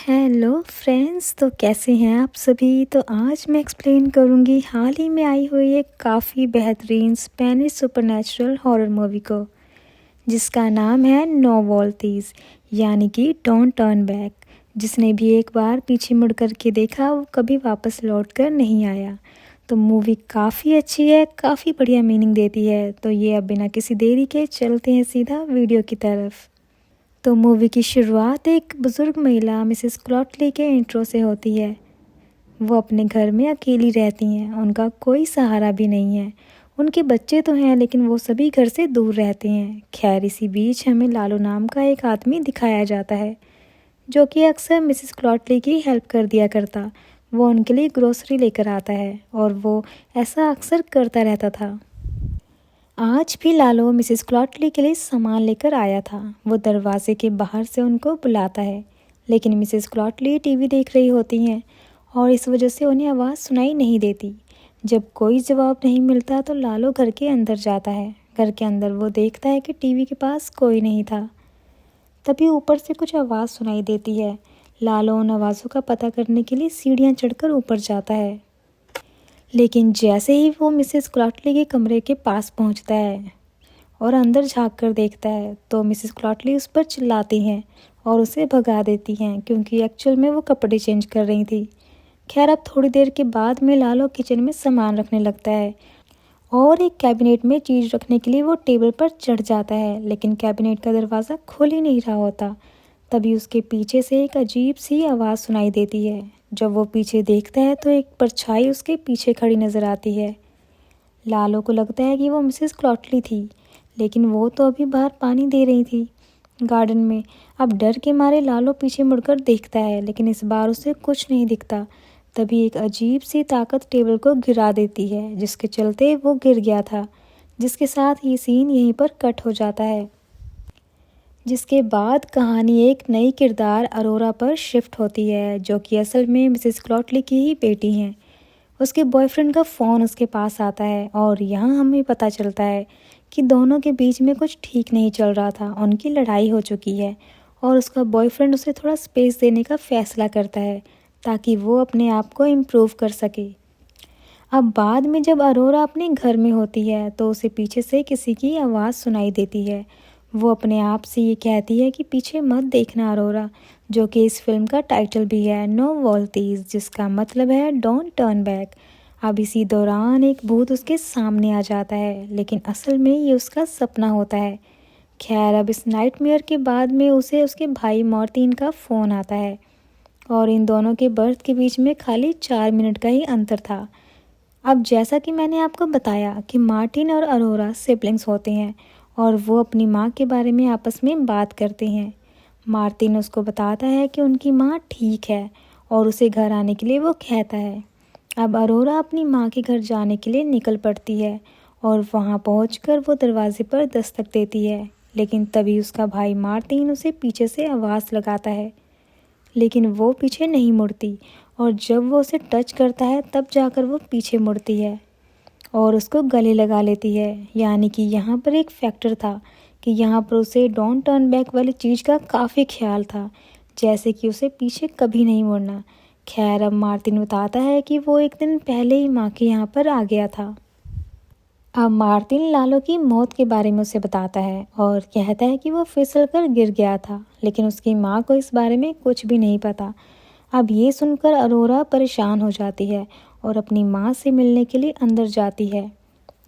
Hello friends, तो कैसे हैं आप सभी। तो आज मैं एक्सप्लेन करूंगी हाल ही में आई हुई एक काफ़ी बेहतरीन स्पेनिश सुपरनैचुरल हॉरर मूवी को, जिसका नाम है नो वोल्टीज यानी कि डोंट टर्न बैक। जिसने भी एक बार पीछे मुड़ कर के देखा वो कभी वापस लौट कर नहीं आया। तो मूवी काफ़ी अच्छी है, काफ़ी बढ़िया मीनिंग देती है। तो ये अब बिना किसी देरी के चलते हैं सीधा वीडियो की तरफ। तो मूवी की शुरुआत एक बुज़ुर्ग महिला मिसेस क्लॉटली के इंट्रो से होती है। वो अपने घर में अकेली रहती हैं, उनका कोई सहारा भी नहीं है। उनके बच्चे तो हैं लेकिन वो सभी घर से दूर रहते हैं। खैर, इसी बीच हमें लालू नाम का एक आदमी दिखाया जाता है जो कि अक्सर मिसेस क्लॉटली की हेल्प कर दिया करता। वो उनके लिए ग्रोसरी लेकर आता है और वो ऐसा अक्सर करता रहता था। आज भी लालो मिसेस क्लॉटली के लिए सामान लेकर आया था। वो दरवाजे के बाहर से उनको बुलाता है, लेकिन मिसेस क्लॉटली टीवी देख रही होती हैं और इस वजह से उन्हें आवाज़ सुनाई नहीं देती। जब कोई जवाब नहीं मिलता तो लालो घर के अंदर जाता है। घर के अंदर वो देखता है कि टीवी के पास कोई नहीं था। तभी ऊपर से कुछ आवाज़ सुनाई देती है। लालो उन आवाज़ों का पता करने के लिए सीढ़ियाँ चढ़कर ऊपर जाता है, लेकिन जैसे ही वो मिसेस क्लॉटली के कमरे के पास पहुंचता है और अंदर झांक कर देखता है तो मिसेस क्लॉटली उस पर चिल्लाती हैं और उसे भगा देती हैं, क्योंकि एक्चुअल में वो कपड़े चेंज कर रही थी। खैर, अब थोड़ी देर के बाद में लालो किचन में सामान रखने लगता है और एक कैबिनेट में चीज़ रखने के लिए वो टेबल पर चढ़ जाता है, लेकिन कैबिनेट का दरवाज़ा खुल ही नहीं रहा होता। तभी उसके पीछे से एक अजीब सी आवाज़ सुनाई देती है। जब वो पीछे देखता है तो एक परछाई उसके पीछे खड़ी नज़र आती है। लालो को लगता है कि वो मिसेस क्लॉटली थी, लेकिन वो तो अभी बाहर पानी दे रही थी गार्डन में। अब डर के मारे लालो पीछे मुड़कर देखता है, लेकिन इस बार उसे कुछ नहीं दिखता। तभी एक अजीब सी ताकत टेबल को गिरा देती है, जिसके चलते वो गिर गया था। जिसके साथ ये सीन यहीं पर कट हो जाता है। जिसके बाद कहानी एक नई किरदार अरोरा पर शिफ्ट होती है, जो कि असल में मिसेस क्लॉटली की ही बेटी हैं। उसके बॉयफ्रेंड का फ़ोन उसके पास आता है और यहाँ हमें पता चलता है कि दोनों के बीच में कुछ ठीक नहीं चल रहा था। उनकी लड़ाई हो चुकी है और उसका बॉयफ्रेंड उसे थोड़ा स्पेस देने का फ़ैसला करता है ताकि वो अपने आप को इम्प्रूव कर सके। अब बाद में जब अरोरा अपने घर में होती है तो उसे पीछे से किसी की आवाज़ सुनाई देती है। वो अपने आप से ये कहती है कि पीछे मत देखना अरोरा, जो कि इस फिल्म का टाइटल भी है नो वोल्टीज, जिसका मतलब है डोंट टर्न बैक। अब इसी दौरान एक भूत उसके सामने आ जाता है, लेकिन असल में ये उसका सपना होता है। खैर, अब इस नाइटमेयर के बाद में उसे उसके भाई मार्टिन का फ़ोन आता है और इन दोनों के बर्थ के बीच में खाली 4 मिनट का ही अंतर था। अब जैसा कि मैंने आपको बताया कि मार्टिन और अरोरा सिबलिंग्स होते हैं और वो अपनी माँ के बारे में आपस में बात करते हैं। मार्टिन उसको बताता है कि उनकी माँ ठीक है और उसे घर आने के लिए वो कहता है। अब अरोरा अपनी माँ के घर जाने के लिए निकल पड़ती है और वहाँ पहुँचकर वो दरवाजे पर दस्तक देती है, लेकिन तभी उसका भाई मार्टिन उसे पीछे से आवाज़ लगाता है, लेकिन वो पीछे नहीं मुड़ती और जब वो उसे टच करता है तब जाकर वो पीछे मुड़ती है और उसको गले लगा लेती है। यानी कि यहाँ पर एक फैक्टर था कि यहाँ पर उसे डोंट टर्न बैक वाली चीज़ का काफ़ी ख्याल था, जैसे कि उसे पीछे कभी नहीं मुड़ना। खैर, अब मार्टिन बताता है कि वो एक दिन पहले ही माँ के यहाँ पर आ गया था। अब मार्टिन लालो की मौत के बारे में उसे बताता है और कहता है कि वो फिसल कर गिर गया था, लेकिन उसकी माँ को इस बारे में कुछ भी नहीं पता। अब ये सुनकर अरोरा परेशान हो जाती है और अपनी माँ से मिलने के लिए अंदर जाती है।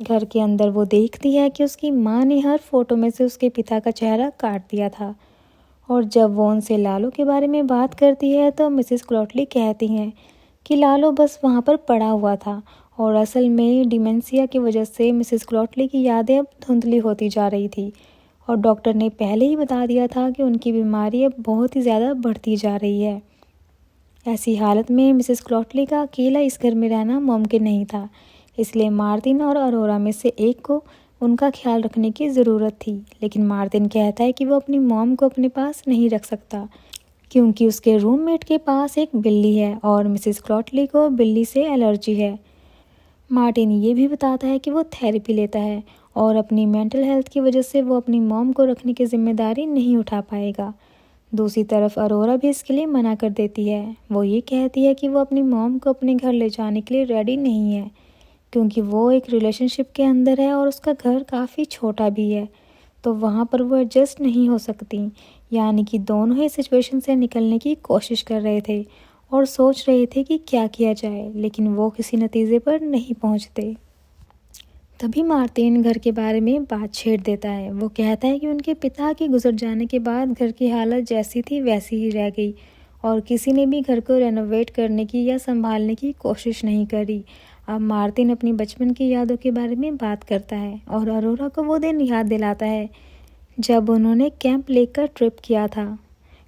घर के अंदर वो देखती है कि उसकी माँ ने हर फोटो में से उसके पिता का चेहरा काट दिया था। और जब वो उनसे लालो के बारे में बात करती है तो मिसेस क्लॉटली कहती हैं कि लालो बस वहाँ पर पड़ा हुआ था और असल में डिमेंशिया की वजह से मिसेस क्लॉटली की यादें अब धुंधली होती जा रही थी और डॉक्टर ने पहले ही बता दिया था कि उनकी बीमारी अब बहुत ही ज़्यादा बढ़ती जा रही है। ऐसी हालत में मिसेस क्लॉटली का अकेला इस घर में रहना मुमकिन नहीं था, इसलिए मार्टिन और अरोरा में से एक को उनका ख्याल रखने की ज़रूरत थी। लेकिन मार्टिन कहता है कि वो अपनी मॉम को अपने पास नहीं रख सकता, क्योंकि उसके रूममेट के पास एक बिल्ली है और मिसेस क्लॉटली को बिल्ली से एलर्जी है। मार्टिन ये भी बताता है कि वो थेरेपी लेता है और अपनी मेंटल हेल्थ की वजह से वो अपनी मॉम को रखने की जिम्मेदारी नहीं उठा पाएगा। दूसरी तरफ अरोरा भी इसके लिए मना कर देती है। वो ये कहती है कि वो अपनी मॉम को अपने घर ले जाने के लिए रेडी नहीं है, क्योंकि वो एक रिलेशनशिप के अंदर है और उसका घर काफ़ी छोटा भी है, तो वहाँ पर वो एडजस्ट नहीं हो सकती। यानी कि दोनों ही सिचुएशन से निकलने की कोशिश कर रहे थे और सोच रहे थे कि क्या किया जाए, लेकिन वो किसी नतीजे पर नहीं पहुँचते। तभी मार्टिन घर के बारे में बात छेड़ देता है। वो कहता है कि उनके पिता के गुजर जाने के बाद घर की हालत जैसी थी वैसी ही रह गई और किसी ने भी घर को रेनोवेट करने की या संभालने की कोशिश नहीं करी। अब मार्टिन अपनी बचपन की यादों के बारे में बात करता है और अरोरा को वो दिन याद दिलाता है जब उन्होंने कैंप लेक का ट्रिप किया था,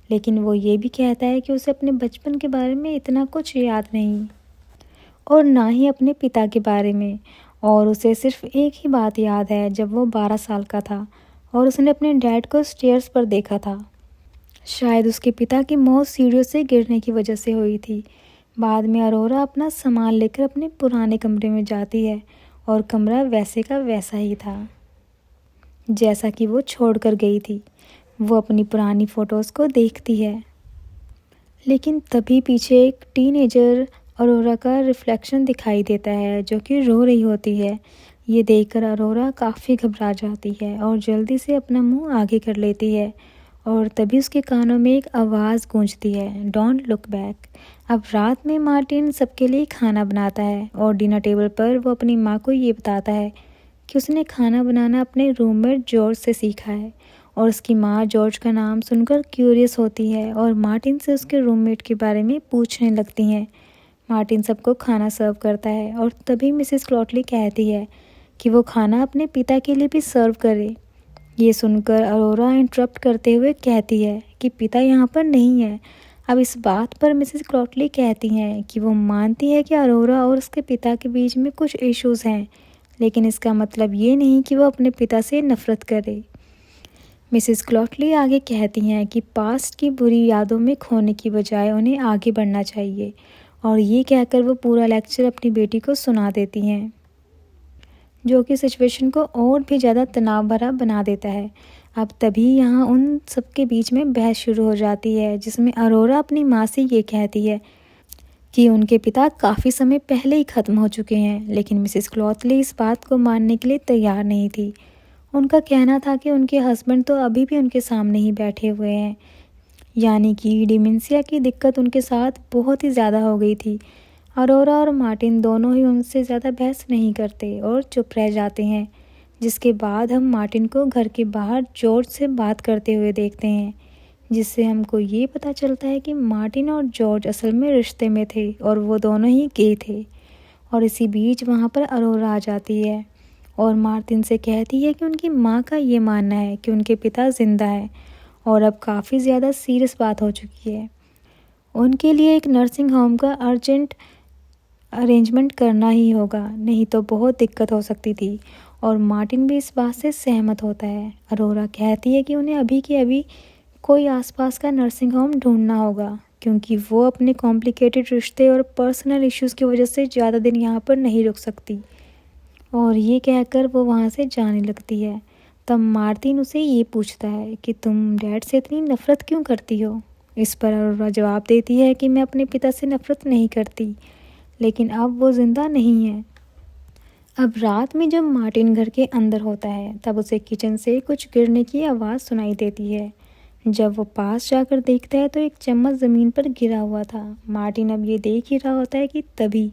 लेकिन वो ये भी कहता है कि उसे अपने बचपन के बारे में इतना कुछ याद नहीं और ना ही अपने पिता के बारे में, और उसे सिर्फ एक ही बात याद है जब वो 12 साल का था और उसने अपने डैड को स्टेयर्स पर देखा था। शायद उसके पिता की मौत सीढ़ियों से गिरने की वजह से हुई थी। बाद में अरोरा अपना सामान लेकर अपने पुराने कमरे में जाती है और कमरा वैसे का वैसा ही था जैसा कि वो छोड़कर गई थी। वो अपनी पुरानी फ़ोटोज़ को देखती है, लेकिन तभी पीछे एक टीनेजर अरोरा का रिफ्लेक्शन दिखाई देता है जो कि रो रही होती है। ये देखकर अरोरा काफ़ी घबरा जाती है और जल्दी से अपना मुंह आगे कर लेती है और तभी उसके कानों में एक आवाज़ गूंजती है, डोंट लुक बैक। अब रात में मार्टिन सबके लिए खाना बनाता है और डिनर टेबल पर वो अपनी माँ को ये बताता है कि उसने खाना बनाना अपने रूममेट जॉर्ज से सीखा है और उसकी माँ जॉर्ज का नाम सुनकर क्यूरियस होती है और मार्टिन से उसके रूममेट के बारे में पूछने लगती हैं। मार्टिन सबको खाना सर्व करता है और तभी मिसेस क्लॉटली कहती है कि वो खाना अपने पिता के लिए भी सर्व करे। ये सुनकर अरोरा इंटरप्ट करते हुए कहती है कि पिता यहाँ पर नहीं है। अब इस बात पर मिसेस क्लॉटली कहती हैं कि वो मानती है कि अरोरा और उसके पिता के बीच में कुछ इश्यूज़ हैं, लेकिन इसका मतलब ये नहीं कि वो अपने पिता से नफ़रत करे। मिसेस क्लॉटली आगे कहती हैं कि पास्ट की बुरी यादों में खोने की बजाय उन्हें आगे बढ़ना चाहिए, और ये कहकर वो पूरा लेक्चर अपनी बेटी को सुना देती हैं, जो कि सिचुएशन को और भी ज़्यादा तनाव भरा बना देता है। अब तभी यहाँ उन सबके बीच में बहस शुरू हो जाती है, जिसमें अरोरा अपनी माँ से ये कहती है कि उनके पिता काफ़ी समय पहले ही ख़त्म हो चुके हैं, लेकिन मिसेस क्लॉटली इस बात को मानने के लिए तैयार नहीं थी। उनका कहना था कि उनके हस्बैंड तो अभी भी उनके सामने ही बैठे हुए हैं, यानी कि डिमेंशिया की दिक्कत उनके साथ बहुत ही ज़्यादा हो गई थी। अरोरा और मार्टिन दोनों ही उनसे ज़्यादा बहस नहीं करते और चुप रह जाते हैं, जिसके बाद हम मार्टिन को घर के बाहर जॉर्ज से बात करते हुए देखते हैं, जिससे हमको ये पता चलता है कि मार्टिन और जॉर्ज असल में रिश्ते में थे और वो दोनों ही गे थे। और इसी बीच वहाँ पर अरोरा आ जाती है और मार्टिन से कहती है कि उनकी माँ का ये मानना है कि उनके पिता ज़िंदा है और अब काफ़ी ज़्यादा सीरियस बात हो चुकी है। उनके लिए एक नर्सिंग होम का अर्जेंट अरेंजमेंट करना ही होगा, नहीं तो बहुत दिक्कत हो सकती थी। और मार्टिन भी इस बात से सहमत होता है। अरोरा कहती है कि उन्हें अभी के अभी कोई आसपास का नर्सिंग होम ढूंढना होगा, क्योंकि वो अपने कॉम्प्लिकेटेड रिश्ते और पर्सनल इश्यूज़ की वजह से ज़्यादा दिन यहाँ पर नहीं रुक सकती। और ये कहकर वो वहाँ से जाने लगती है। तब मार्टिन उसे ये पूछता है कि तुम डैड से इतनी नफ़रत क्यों करती हो। इस पर अरोरा जवाब देती है कि मैं अपने पिता से नफ़रत नहीं करती, लेकिन अब वो ज़िंदा नहीं है। अब रात में जब मार्टिन घर के अंदर होता है, तब उसे किचन से कुछ गिरने की आवाज़ सुनाई देती है। जब वो पास जाकर देखता है तो एक चम्मच ज़मीन पर गिरा हुआ था। मार्टिन अब ये देख ही रहा होता है कि तभी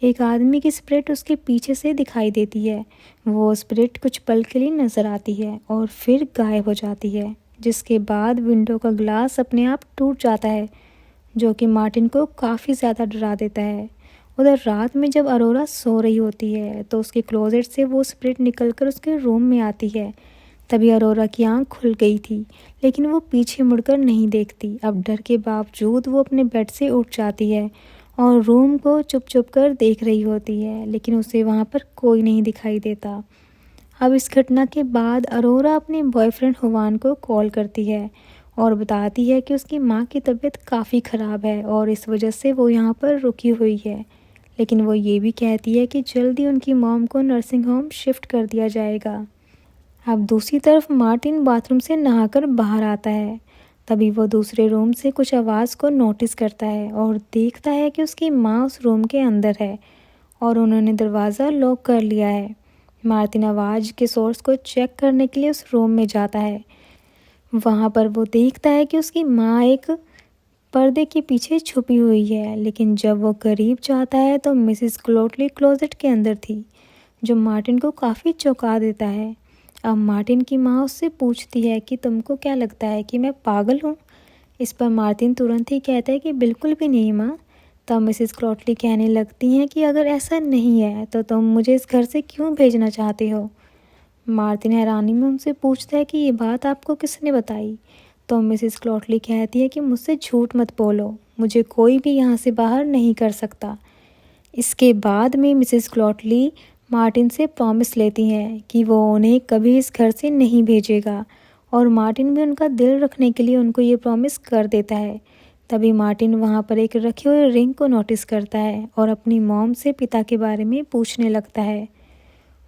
एक आदमी की स्पिरिट उसके पीछे से दिखाई देती है। वो स्पिरिट कुछ पल के लिए नज़र आती है और फिर गायब हो जाती है, जिसके बाद विंडो का ग्लास अपने आप टूट जाता है, जो कि मार्टिन को काफ़ी ज़्यादा डरा देता है। उधर रात में जब अरोरा सो रही होती है तो उसके क्लोजेट से वो स्पिरिट निकलकर उसके रूम में आती है। तभी अरोरा की आंख खुल गई थी, लेकिन वो पीछे मुड़कर नहीं देखती। अब डर के बावजूद वो अपने बेड से उठ जाती है और रूम को चुप चुप कर देख रही होती है, लेकिन उसे वहाँ पर कोई नहीं दिखाई देता। अब इस घटना के बाद अरोरा अपने बॉयफ्रेंड हुवान को कॉल करती है और बताती है कि उसकी माँ की तबीयत काफ़ी ख़राब है और इस वजह से वो यहाँ पर रुकी हुई है। लेकिन वो ये भी कहती है कि जल्दी उनकी मॉम को नर्सिंग होम शिफ्ट कर दिया जाएगा। अब दूसरी तरफ मार्टिन बाथरूम से नहाकर बाहर आता है। तभी वो दूसरे रूम से कुछ आवाज़ को नोटिस करता है और देखता है कि उसकी माँ उस रूम के अंदर है और उन्होंने दरवाज़ा लॉक कर लिया है। मार्टिन आवाज़ के सोर्स को चेक करने के लिए उस रूम में जाता है। वहाँ पर वो देखता है कि उसकी माँ एक पर्दे के पीछे छुपी हुई है, लेकिन जब वो करीब जाता है तो मिसेस क्लोटली क्लोजेट के अंदर थी, जो मार्टिन को काफ़ी चौंका देता है। अब मार्टिन की माँ उससे पूछती है कि तुमको क्या लगता है कि मैं पागल हूँ? इस पर मार्टिन तुरंत ही कहता है कि बिल्कुल भी नहीं माँ। तब मिसेस क्लोटली कहने लगती हैं कि अगर ऐसा नहीं है तो तुम मुझे इस घर से क्यों भेजना चाहते हो? मार्टिन हैरानी में उनसे पूछता है कि ये बात आपको किसने बताई? तो मिसेस क्लोटली कहती है कि मुझसे झूठ मत बोलो, मुझे कोई भी यहाँ से बाहर नहीं कर सकता। इसके बाद में मिसेस क्लोटली मार्टिन से प्रॉमिस लेती हैं कि वो उन्हें कभी इस घर से नहीं भेजेगा और मार्टिन भी उनका दिल रखने के लिए उनको ये प्रॉमिस कर देता है। तभी मार्टिन वहाँ पर एक रखे हुए रिंग को नोटिस करता है और अपनी मॉम से पिता के बारे में पूछने लगता है।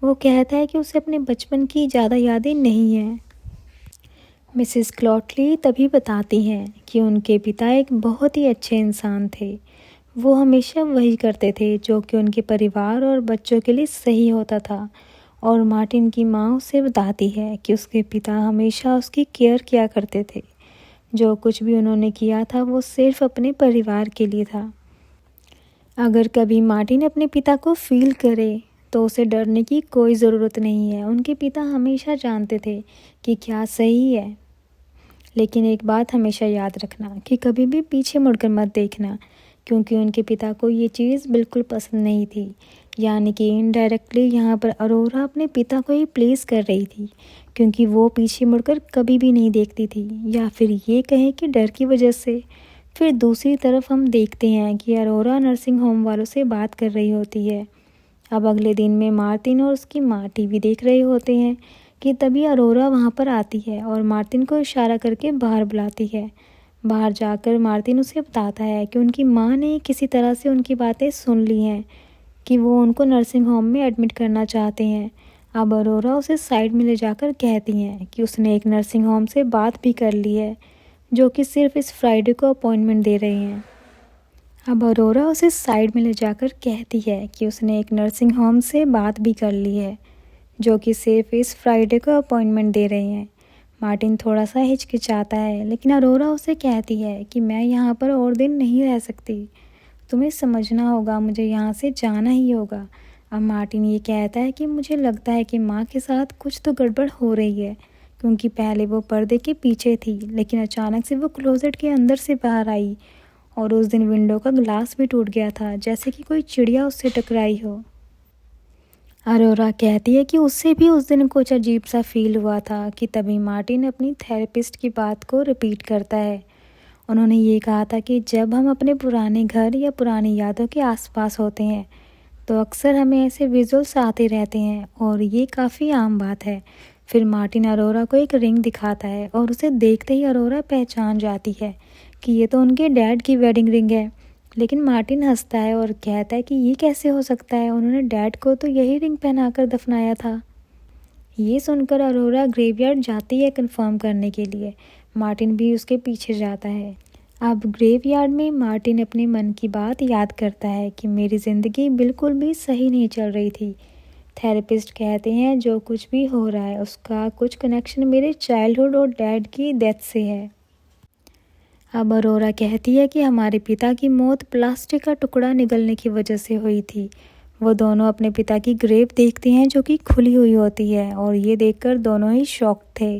वो कहता है कि उसे अपने बचपन की ज़्यादा यादें नहीं हैं। मिसेस क्लोटली तभी बताती हैं कि उनके पिता एक बहुत ही अच्छे इंसान थे। वो हमेशा वही करते थे जो कि उनके परिवार और बच्चों के लिए सही होता था। और मार्टिन की माँ उसे बताती है कि उसके पिता हमेशा उसकी केयर किया करते थे। जो कुछ भी उन्होंने किया था वो सिर्फ अपने परिवार के लिए था। अगर कभी मार्टिन अपने पिता को फील करे तो उसे डरने की कोई ज़रूरत नहीं है। उनके पिता हमेशा जानते थे कि क्या सही है। लेकिन एक बात हमेशा याद रखना कि कभी भी पीछे मुड़कर मत देखना, क्योंकि उनके पिता को ये चीज़ बिल्कुल पसंद नहीं थी। यानी कि इनडायरेक्टली यहाँ पर अरोरा अपने पिता को ही प्लीज़ कर रही थी, क्योंकि वो पीछे मुड़कर कभी भी नहीं देखती थी, या फिर ये कहें कि डर की वजह से। फिर दूसरी तरफ हम देखते हैं कि अरोरा नर्सिंग होम वालों से बात कर रही होती है। अब अगले दिन में मार्टिन और उसकी माँ टीवी देख रहे होते हैं कि तभी अरोरा वहाँ पर आती है और मार्टिन को इशारा करके बाहर बुलाती है। बाहर जाकर मार्टिन उसे बताता है कि उनकी माँ ने किसी तरह से उनकी बातें सुन ली हैं कि वो उनको नर्सिंग होम में एडमिट करना चाहते हैं। अब अरोरा उसे साइड में ले जाकर कहती हैं कि उसने एक नर्सिंग होम से बात भी कर ली है, जो कि सिर्फ इस फ्राइडे को अपॉइंटमेंट दे रहे हैं। अब अरोरा उसे साइड में ले जाकर कहती है कि उसने एक नर्सिंग होम से बात भी कर ली है, जो कि सिर्फ इस फ्राइडे को अपॉइंटमेंट दे रहे हैं। मार्टिन थोड़ा सा हिचकिचाता है, लेकिन अरोरा उसे कहती है कि मैं यहाँ पर और दिन नहीं रह सकती, तुम्हें समझना होगा, मुझे यहाँ से जाना ही होगा। अब मार्टिन ये कहता है कि मुझे लगता है कि माँ के साथ कुछ तो गड़बड़ हो रही है, क्योंकि पहले वो पर्दे के पीछे थी, लेकिन अचानक से वो क्लोजेट के अंदर से बाहर आई और उस दिन विंडो का ग्लास भी टूट गया था, जैसे कि कोई चिड़िया उससे टकराई हो। अरोरा कहती है कि उससे भी उस दिन कुछ अजीब सा फील हुआ था कि तभी मार्टिन अपनी थेरेपिस्ट की बात को रिपीट करता है। उन्होंने ये कहा था कि जब हम अपने पुराने घर या पुरानी यादों के आसपास होते हैं तो अक्सर हमें ऐसे विजुअल्स आते रहते हैं और ये काफ़ी आम बात है। फिर मार्टिन अरोरा को एक रिंग दिखाता है और उसे देखते ही अरोरा पहचान जाती है कि ये तो उनके डैड की वेडिंग रिंग है। लेकिन मार्टिन हंसता है और कहता है कि ये कैसे हो सकता है, उन्होंने डैड को तो यही रिंग पहनाकर दफनाया था। ये सुनकर अरोरा ग्रेवयार्ड जाती है कंफर्म करने के लिए। मार्टिन भी उसके पीछे जाता है। अब ग्रेवयार्ड में मार्टिन अपने मन की बात याद करता है कि मेरी ज़िंदगी बिल्कुल भी सही नहीं चल रही थी। थेरेपिस्ट कहते हैं जो कुछ भी हो रहा है उसका कुछ कनेक्शन मेरे चाइल्डहुड और डैड की डेथ से है। अब अरोरा कहती है कि हमारे पिता की मौत प्लास्टिक का टुकड़ा निगलने की वजह से हुई थी। वो दोनों अपने पिता की ग्रेव देखते हैं जो कि खुली हुई होती है और ये देखकर दोनों ही शॉक्ड थे।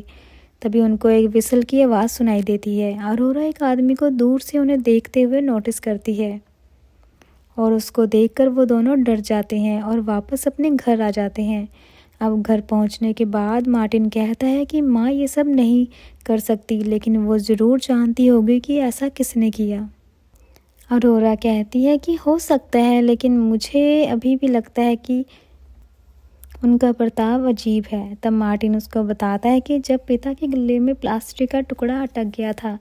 तभी उनको एक विसल की आवाज़ सुनाई देती है। अरोरा एक आदमी को दूर से उन्हें देखते हुए नोटिस करती है और उसको देखकर वो दोनों डर जाते हैं और वापस अपने घर आ जाते हैं। अब घर पहुंचने के बाद मार्टिन कहता है कि माँ ये सब नहीं कर सकती, लेकिन वो ज़रूर जानती होगी कि ऐसा किसने किया। अरोरा कहती है कि हो सकता है, लेकिन मुझे अभी भी लगता है कि उनका बर्ताव अजीब है। तब मार्टिन उसको बताता है कि जब पिता के गले में प्लास्टिक का टुकड़ा अटक गया था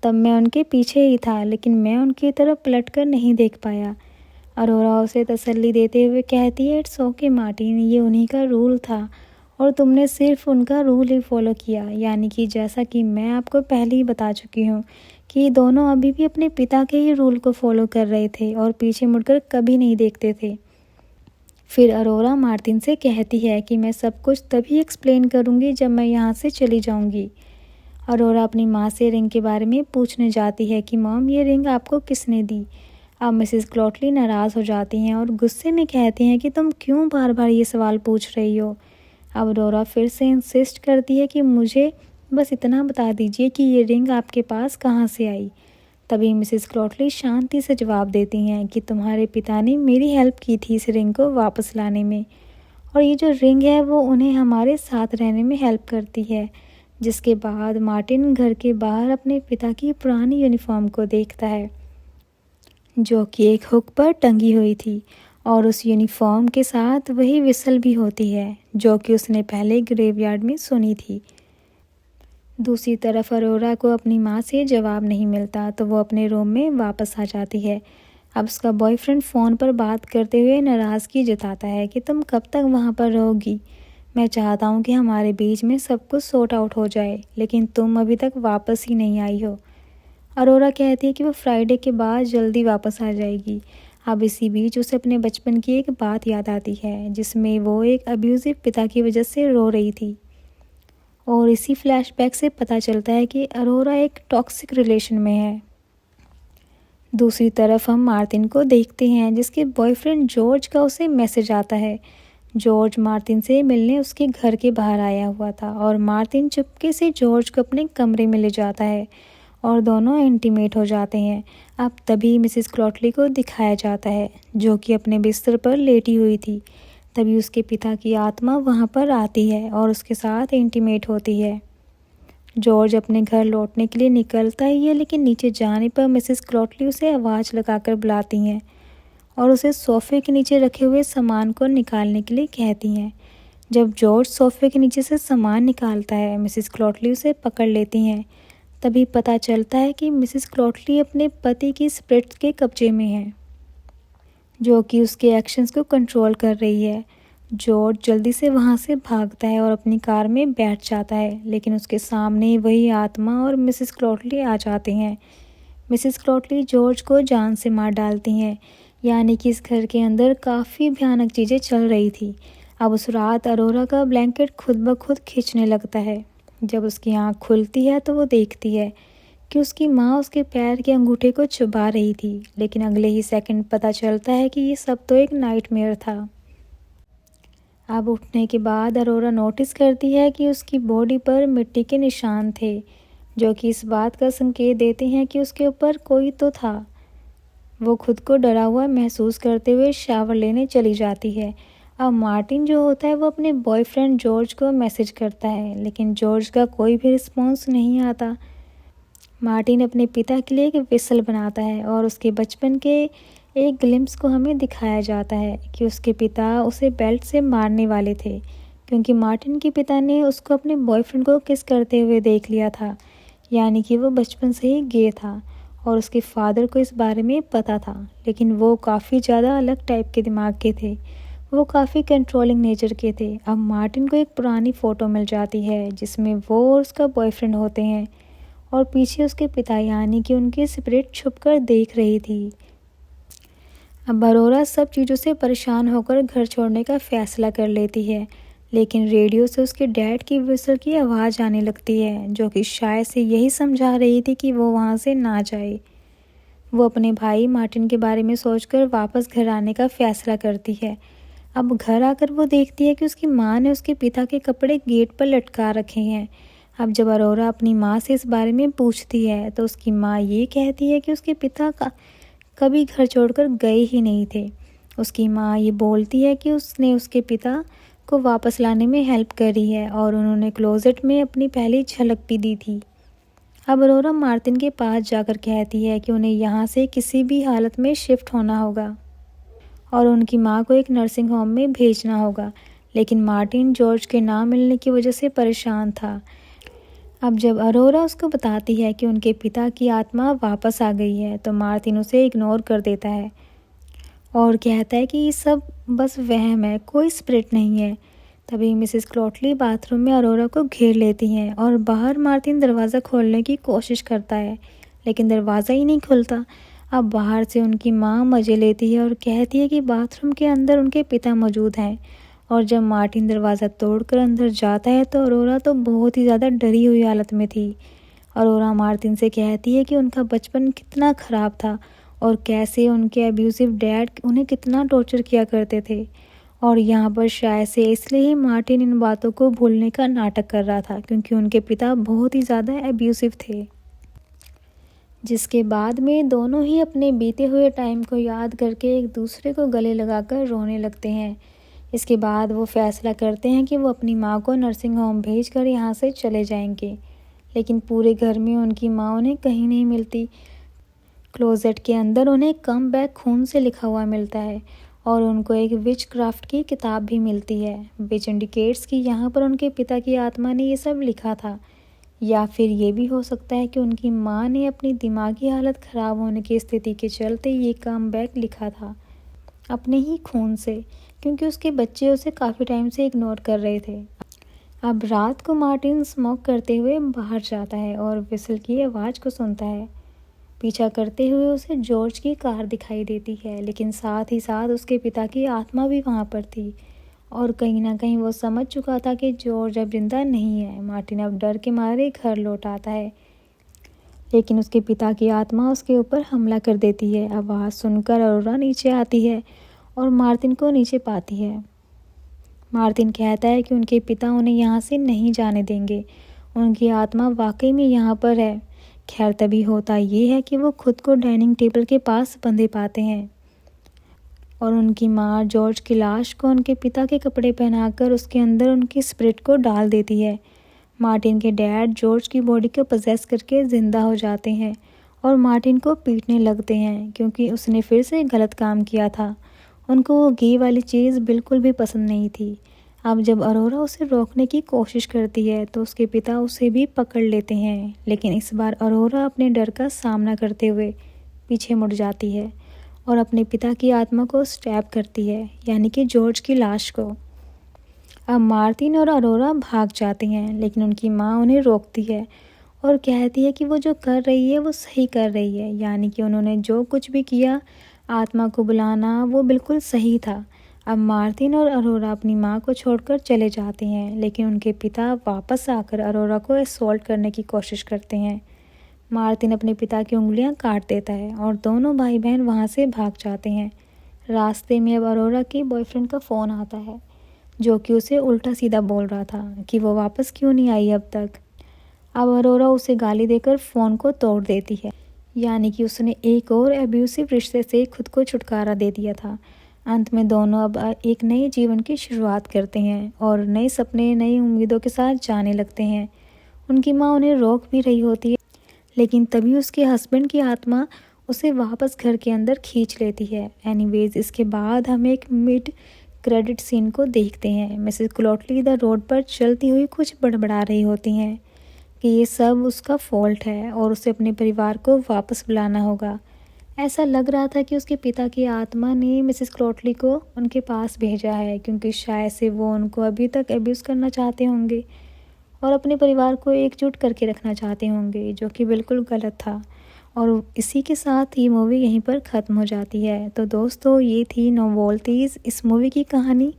तब मैं उनके पीछे ही था, लेकिन मैं उनकी तरफ पलटकर नहीं देख पाया। अरोरा उसे तसल्ली देते हुए कहती है इट्स ओके मार्टिन, ये उन्हीं का रूल था और तुमने सिर्फ उनका रूल ही फॉलो किया। यानी कि जैसा कि मैं आपको पहले ही बता चुकी हूँ कि दोनों अभी भी अपने पिता के ही रूल को फॉलो कर रहे थे और पीछे मुड़कर कभी नहीं देखते थे। फिर अरोरा मार्टिन से कहती है कि मैं सब कुछ तभी एक्सप्लेन करूँगी जब मैं यहाँ से चली जाऊँगी। अरोरा अपनी माँ से रिंग के बारे में पूछने जाती है कि मॉम, ये रिंग आपको किसने दी। अब मिसेस क्लॉटली नाराज़ हो जाती हैं और गुस्से में कहती हैं कि तुम क्यों बार बार ये सवाल पूछ रही हो। अब अरोरा फिर से इंसिस्ट करती है कि मुझे बस इतना बता दीजिए कि ये रिंग आपके पास कहाँ से आई। तभी मिसेस क्लॉटली शांति से जवाब देती हैं कि तुम्हारे पिता ने मेरी हेल्प की थी इस रिंग को वापस लाने में, और ये जो रिंग है वो उन्हें हमारे साथ रहने में हेल्प करती है। जिसके बाद मार्टिन घर के बाहर अपने पिता की पुरानी यूनिफॉर्म को देखता है जो कि एक हुक पर टंगी हुई थी, और उस यूनिफॉर्म के साथ वही विसल भी होती है जो कि उसने पहले ग्रेवयार्ड में सुनी थी। दूसरी तरफ अरोरा को अपनी माँ से जवाब नहीं मिलता तो वो अपने रूम में वापस आ जाती है। अब उसका बॉयफ्रेंड फ़ोन पर बात करते हुए नाराज़गी जताता है कि तुम कब तक वहाँ पर रहोगी। मैं चाहता हूँ कि हमारे बीच में सब कुछ सॉर्ट आउट हो जाए, लेकिन तुम अभी तक वापस ही नहीं आई हो। अरोरा कहती है कि वो फ्राइडे के बाद जल्दी वापस आ जाएगी। अब इसी बीच उसे अपने बचपन की एक बात याद आती है जिसमें वो एक अब्यूज़िव पिता की वजह से रो रही थी, और इसी फ्लैशबैक से पता चलता है कि अरोरा एक टॉक्सिक रिलेशन में है। दूसरी तरफ हम मार्टिन को देखते हैं जिसके बॉयफ्रेंड जॉर्ज का उसे मैसेज आता है। जॉर्ज मार्टिन से मिलने उसके घर के बाहर आया हुआ था और मार्टिन चुपके से जॉर्ज को अपने कमरे में ले जाता है और दोनों इंटीमेट हो जाते हैं। अब तभी मिसेस क्लॉटली को दिखाया जाता है जो कि अपने बिस्तर पर लेटी हुई थी। तभी उसके पिता की आत्मा वहाँ पर आती है और उसके साथ इंटीमेट होती है। जॉर्ज अपने घर लौटने के लिए निकलता ही है, लेकिन नीचे जाने पर मिसेस क्लॉटली उसे आवाज़ लगाकर बुलाती हैं और उसे सोफ़े के नीचे रखे हुए सामान को निकालने के लिए कहती हैं। जब जॉर्ज सोफ़े के नीचे से सामान निकालता है, मिसेस क्लॉटली उसे पकड़ लेती हैं। तभी पता चलता है कि मिसेस क्लॉटली अपने पति की स्पिरिट के कब्जे में है जो कि उसके एक्शंस को कंट्रोल कर रही है। जॉर्ज जल्दी से वहाँ से भागता है और अपनी कार में बैठ जाता है, लेकिन उसके सामने वही आत्मा और मिसेस क्लॉटली आ जाते हैं। मिसेस क्लॉटली जॉर्ज को जान से मार डालती हैं। यानी कि इस घर के अंदर काफ़ी भयानक चीज़ें चल रही थी। अब उस रात अरोरा का ब्लैंकेट खुद ब खुद खींचने लगता है। जब उसकी आँख खुलती है तो वो देखती है कि उसकी माँ उसके पैर के अंगूठे को चबा रही थी, लेकिन अगले ही सेकंड पता चलता है कि ये सब तो एक नाइटमेयर था। अब उठने के बाद अरोरा नोटिस करती है कि उसकी बॉडी पर मिट्टी के निशान थे जो कि इस बात का संकेत देते हैं कि उसके ऊपर कोई तो था। वो खुद को डरा हुआ महसूस करते हुए शावर लेने चली जाती है। अब मार्टिन जो होता है वो अपने बॉयफ्रेंड जॉर्ज को मैसेज करता है, लेकिन जॉर्ज का कोई भी रिस्पॉन्स नहीं आता। मार्टिन अपने पिता के लिए एक विसल बनाता है और उसके बचपन के एक ग्लिम्स को हमें दिखाया जाता है कि उसके पिता उसे बेल्ट से मारने वाले थे, क्योंकि मार्टिन के पिता ने उसको अपने बॉयफ्रेंड को किस करते हुए देख लिया था। यानी कि वो बचपन से ही गे था और उसके फादर को इस बारे में पता था, लेकिन वो काफ़ी ज़्यादा अलग टाइप के दिमाग के थे। वो काफ़ी कंट्रोलिंग नेचर के थे। अब मार्टिन को एक पुरानी फ़ोटो मिल जाती है जिसमें वो और उसका बॉयफ्रेंड होते हैं और पीछे उसके पिता यानी कि उनकी स्पिरिट छुपकर देख रही थी। अब अरोरा सब चीज़ों से परेशान होकर घर छोड़ने का फ़ैसला कर लेती है, लेकिन रेडियो से उसके डैड की विसल की आवाज़ आने लगती है जो कि शायद से यही समझा रही थी कि वो वहाँ से ना जाए। वो अपने भाई मार्टिन के बारे में सोचकर वापस घर आने का फ़ैसला करती है। अब घर आकर वो देखती है कि उसकी माँ ने उसके पिता के कपड़े गेट पर लटका रखे हैं। अब जब अरोरा अपनी माँ से इस बारे में पूछती है तो उसकी माँ ये कहती है कि उसके पिता का कभी घर छोड़कर गए ही नहीं थे। उसकी माँ ये बोलती है कि उसने उसके पिता को वापस लाने में हेल्प करी है और उन्होंने क्लोजेट में अपनी पहली झलक भी दी थी। अब अरोरा मार्टिन के पास जाकर कहती है कि उन्हें यहाँ से किसी भी हालत में शिफ्ट होना होगा और उनकी माँ को एक नर्सिंग होम में भेजना होगा, लेकिन मार्टिन जॉर्ज के ना मिलने की वजह से परेशान था। अब जब अरोरा उसको बताती है कि उनके पिता की आत्मा वापस आ गई है तो मार्टिन उसे इग्नोर कर देता है और कहता है कि ये सब बस वहम है, कोई स्पिरिट नहीं है। तभी मिसेस क्लॉटली बाथरूम में अरोरा को घेर लेती हैं और बाहर मार्टिन दरवाज़ा खोलने की कोशिश करता है, लेकिन दरवाज़ा ही नहीं खुलता। अब बाहर से उनकी माँ मज़े लेती है और कहती है कि बाथरूम के अंदर उनके पिता मौजूद हैं। और जब मार्टिन दरवाज़ा तोड़कर अंदर जाता है तो अरोरा तो बहुत ही ज़्यादा डरी हुई हालत में थी। अरोरा मार्टिन से कहती है कि उनका बचपन कितना ख़राब था और कैसे उनके अब्यूसिव डैड उन्हें कितना टॉर्चर किया करते थे। और यहाँ पर शायद से इसलिए ही मार्टिन इन बातों को भूलने का नाटक कर रहा था, क्योंकि उनके पिता बहुत ही ज़्यादा अब्यूसिव थे। जिसके बाद में दोनों ही अपने बीते हुए टाइम को याद करके एक दूसरे को गले लगाकर रोने लगते हैं। इसके बाद वो फैसला करते हैं कि वो अपनी माँ को नर्सिंग होम भेजकर यहाँ से चले जाएंगे, लेकिन पूरे घर में उनकी माँ उन्हें कहीं नहीं मिलती। क्लोजेट के अंदर उन्हें कम बैक खून से लिखा हुआ मिलता है और उनको एक विच क्राफ्ट की किताब भी मिलती है, विच इंडिकेट्स कि यहाँ पर उनके पिता की आत्मा ने ये सब लिखा था। या फिर ये भी हो सकता है कि उनकी माँ ने अपनी दिमागी हालत ख़राब होने की स्थिति के चलते ये कम बैक लिखा था अपने ही खून से, क्योंकि उसके बच्चे उसे काफ़ी टाइम से इग्नोर कर रहे थे। अब रात को मार्टिन स्मोक करते हुए बाहर जाता है और विसल की आवाज़ को सुनता है। पीछा करते हुए उसे जॉर्ज की कार दिखाई देती है, लेकिन साथ ही साथ उसके पिता की आत्मा भी वहाँ पर थी और कहीं ना कहीं वो समझ चुका था कि जॉर्ज अब जिंदा नहीं है। मार्टिन अब डर के मारे घर लौट आता है, लेकिन उसके पिता की आत्मा उसके ऊपर हमला कर देती है। आवाज़ सुनकर अरोरा नीचे आती है और मार्टिन को नीचे पाती है। मार्टिन कहता है कि उनके पिता उन्हें यहाँ से नहीं जाने देंगे, उनकी आत्मा वाकई में यहाँ पर है। खैर तभी होता ये है कि वो खुद को डाइनिंग टेबल के पास बंधे पाते हैं और उनकी माँ जॉर्ज की लाश को उनके पिता के कपड़े पहनाकर उसके अंदर उनकी स्पिरिट को डाल देती है। मार्टिन के डैड जॉर्ज की बॉडी को पजेस करके ज़िंदा हो जाते हैं और मार्टिन को पीटने लगते हैं, क्योंकि उसने फिर से गलत काम किया था। उनको वो घी वाली चीज़ बिल्कुल भी पसंद नहीं थी। अब जब अरोरा उसे रोकने की कोशिश करती है तो उसके पिता उसे भी पकड़ लेते हैं, लेकिन इस बार अरोरा अपने डर का सामना करते हुए पीछे मुड़ जाती है और अपने पिता की आत्मा को स्टैब करती है, यानी कि जॉर्ज की लाश को। अब मार्टिन और अरोरा भाग जाते हैं, लेकिन उनकी माँ उन्हें रोकती है और कहती है कि वो जो कर रही है वो सही कर रही है, यानी कि उन्होंने जो कुछ भी किया आत्मा को बुलाना वो बिल्कुल सही था। अब मार्टिन और अरोरा अपनी माँ को छोड़कर चले जाते हैं, लेकिन उनके पिता वापस आकर अरोरा को असॉल्ट करने की कोशिश करते हैं। मार्टिन अपने पिता की उंगलियां काट देता है और दोनों भाई बहन वहाँ से भाग जाते हैं। रास्ते में अब अरोरा के बॉयफ्रेंड का फ़ोन आता है, जो कि उसे उल्टा सीधा बोल रहा था कि वो वापस क्यों नहीं आई अब तक। अब अरोरा उसे गाली देकर फ़ोन को तोड़ देती है, यानी कि उसने एक और एब्यूसिव रिश्ते से खुद को छुटकारा दे दिया था। अंत में दोनों अब एक नए जीवन की शुरुआत करते हैं और नए सपने नई उम्मीदों के साथ जाने लगते हैं। उनकी माँ उन्हें रोक भी रही होती है, लेकिन तभी उसके हस्बैंड की आत्मा उसे वापस घर के अंदर खींच लेती है। एनीवेज इसके बाद हम एक मिड क्रेडिट सीन को देखते हैं। मिसेस क्लॉटली इधर रोड पर चलती हुई कुछ बड़बड़ा रही होती हैं कि ये सब उसका फॉल्ट है और उसे अपने परिवार को वापस बुलाना होगा। ऐसा लग रहा था कि उसके पिता की आत्मा ने मिसेस क्लॉटली को उनके पास भेजा है, क्योंकि शायद से वो उनको अभी तक अब्यूज़ करना चाहते होंगे और अपने परिवार को एकजुट करके रखना चाहते होंगे, जो कि बिल्कुल गलत था। और इसी के साथ ये मूवी यहीं पर ख़त्म हो जाती है। तो दोस्तों ये थी नोवेल्टीज़ इस मूवी की कहानी।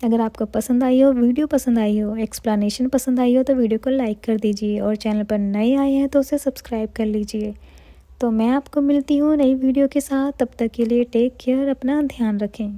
अगर आपको पसंद आई हो, वीडियो पसंद आई हो, एक्सप्लेनेशन पसंद आई हो तो वीडियो को लाइक कर दीजिए और चैनल पर नए आए हैं तो उसे सब्सक्राइब कर लीजिए। तो मैं आपको मिलती हूँ नई वीडियो के साथ। तब तक के लिए टेक केयर, अपना ध्यान रखें।